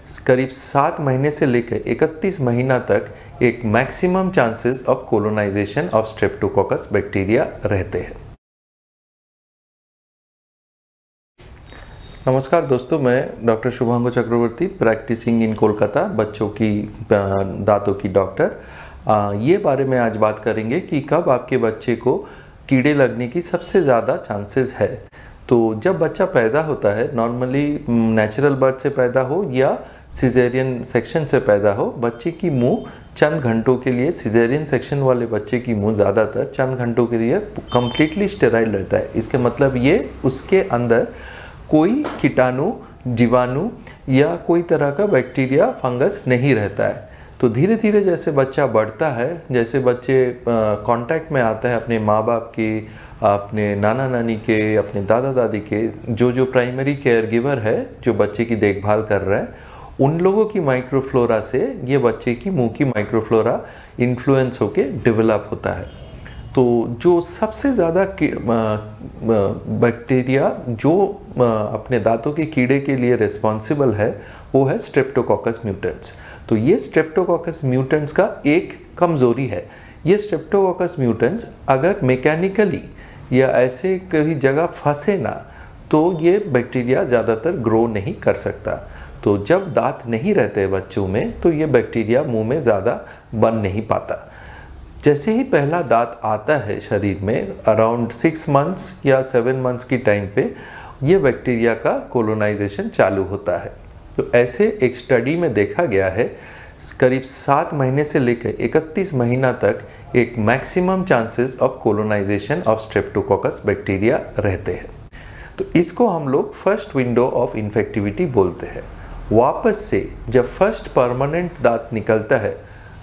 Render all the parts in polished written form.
करीब 7 महीने से लेकर 31 महीना तक एक maximum chances of colonisation of streptococcus bacteria रहते हैं। नमस्कार दोस्तों, मैं doctor Shubhangu Chakravarti, practising in Kolkata, बच्चों की दांतों की डॉक्टर। ये बारे में आज बात करेंगे कि कब आपके बच्चे को कीड़े लगने की सबसे ज़्यादा चांसेस है। तो जब बच्चा पैदा होता है, नॉर्मली नेचुरल बर्थ से पैदा हो या सिजेरियन सेक्शन से पैदा हो, बच्चे की मुंह चंद घंटों के लिए, सिजेरियन सेक्शन वाले बच्चे की मुंह ज़्यादातर चंद घंटों के लिए कम्प्लीटली स्टेराइल रहता है। इसके मतलब ये उसके अंदर कोई कीटाणु, जीवाणु या कोई तरह का बैक्टीरिया, फंगस नहीं रहता है। तो धीरे धीरे जैसे बच्चा बढ़ता है, जैसे बच्चे कांटेक्ट में आता है अपने माँ बाप के, अपने नाना नानी के, अपने दादा दादी के, जो प्राइमरी केयर गिवर है, जो बच्चे की देखभाल कर रहा है, उन लोगों की माइक्रोफ्लोरा से ये बच्चे की मुंह की माइक्रोफ्लोरा इन्फ्लुएंस होके डेवलप होता है। तो जो सबसे ज़्यादा बैक्टीरिया जो अपने दांतों के कीड़े के लिए रिस्पॉन्सिबल है, वो है स्ट्रेप्टोकोकस म्यूटेंट्स। तो ये स्ट्रेप्टोकोकस म्यूटेंट्स का एक कमज़ोरी है। ये स्ट्रेप्टोकोकस म्यूटेंट्स अगर मैकेनिकली या ऐसे कहीं जगह फंसे ना, तो ये बैक्टीरिया ज़्यादातर ग्रो नहीं कर सकता। तो जब दांत नहीं रहते बच्चों में, तो ये बैक्टीरिया मुंह में ज़्यादा बन नहीं पाता। जैसे ही पहला दांत आता है शरीर में, अराउंड 6 मंथ्स या 7 मंथ्स की टाइम पे, ये बैक्टीरिया का कोलोनाइजेशन चालू होता है। तो ऐसे एक स्टडी में देखा गया है, करीब 7 महीने से लेकर 31 महीना तक एक maximum chances of colonisation of streptococcus bacteria रहते हैं। तो इसको हम लोग फर्स्ट विंडो ऑफ इन्फेक्टिविटी बोलते हैं। वापस से जब फर्स्ट परमानेंट दांत निकलता है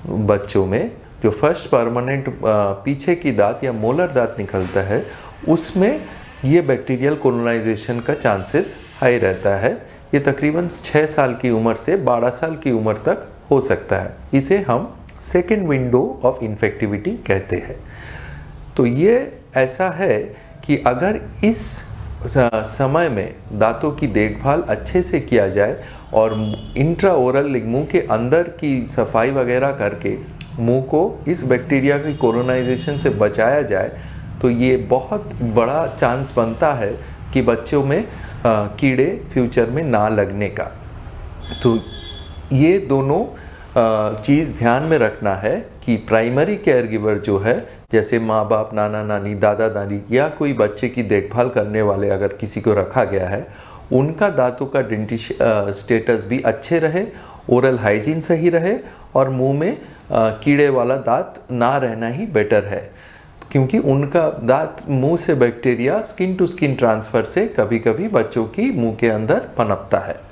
बच्चों में, जो फर्स्ट परमानेंट पीछे की दांत या मोलर दांत निकलता है, उसमें ये बैक्टीरियल कोलोनाइजेशन का चांसेस हाई रहता है। ये तकरीबन 6 साल की उम्र से 12 साल की उम्र तक हो सकता है। इसे हम सेकेंड विंडो ऑफ इन्फेक्टिविटी कहते हैं। तो ये ऐसा है कि अगर इस समय में दांतों की देखभाल अच्छे से किया जाए और इंट्राओरल मुंह के अंदर की सफाई वगैरह करके मुंह को इस बैक्टीरिया की कोलोनाइजेशन से बचाया जाए, तो ये बहुत बड़ा चांस बनता है कि बच्चों में कीड़े फ्यूचर में ना लगने का। तो ये दोनों चीज़ ध्यान में रखना है कि प्राइमरी केयर गिवर जो है, जैसे माँ बाप, नाना नानी, दादा दादी या कोई बच्चे की देखभाल करने वाले अगर किसी को रखा गया है, उनका दांतों का स्टेटस भी अच्छे रहे, ओरल हाइजीन सही रहे और मुंह में कीड़े वाला दांत ना रहना ही बेटर है, क्योंकि उनका दांत मुंह से bacteria skin to skin transfer से कभी कभी बच्चों की मुंह के अंदर पनपता है।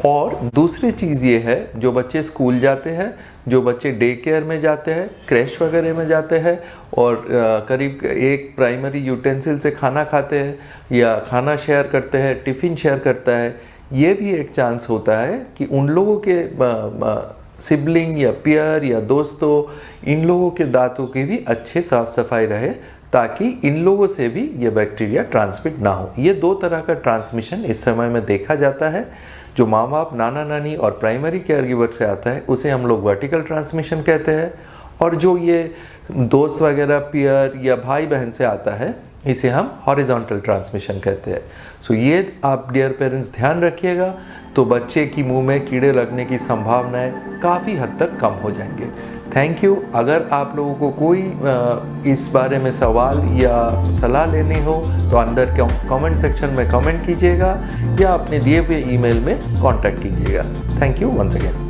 और दूसरी चीज़ ये है, जो बच्चे स्कूल जाते हैं, जो बच्चे डे केयर में जाते हैं, क्रैश वगैरह में जाते हैं और करीब एक प्राइमरी यूटेंसिल से खाना खाते हैं या खाना शेयर करते हैं, टिफ़िन शेयर करता है, ये भी एक चांस होता है कि उन लोगों के सिबलिंग या पियर या दोस्तों, इन लोगों के दांतों की भी अच्छे साफ सफाई रहे, ताकि इन लोगों से भी ये बैक्टीरिया ट्रांसमिट ना हो। ये 2 तरह का ट्रांसमिशन इस समय में देखा जाता है। जो माँ बाप, नाना नानी और प्राइमरी केयर गिवर से आता है, उसे हम लोग वर्टिकल ट्रांसमिशन कहते हैं, और जो ये दोस्त वगैरह, पियर या भाई बहन से आता है, इसे हम हॉरिजॉन्टल ट्रांसमिशन कहते हैं। सो ये आप डियर पेरेंट्स ध्यान रखिएगा, तो बच्चे की मुंह में कीड़े लगने की संभावनाएं काफ़ी हद तक कम हो जाएंगे। Thank you. अगर आप लोगों को कोई इस बारे में सवाल या सलाह लेनी हो, तो अंदर कमेंट सेक्शन में कमेंट कीजिएगा या अपने दिए हुए ईमेल में कांटेक्ट कीजिएगा। Thank you once again.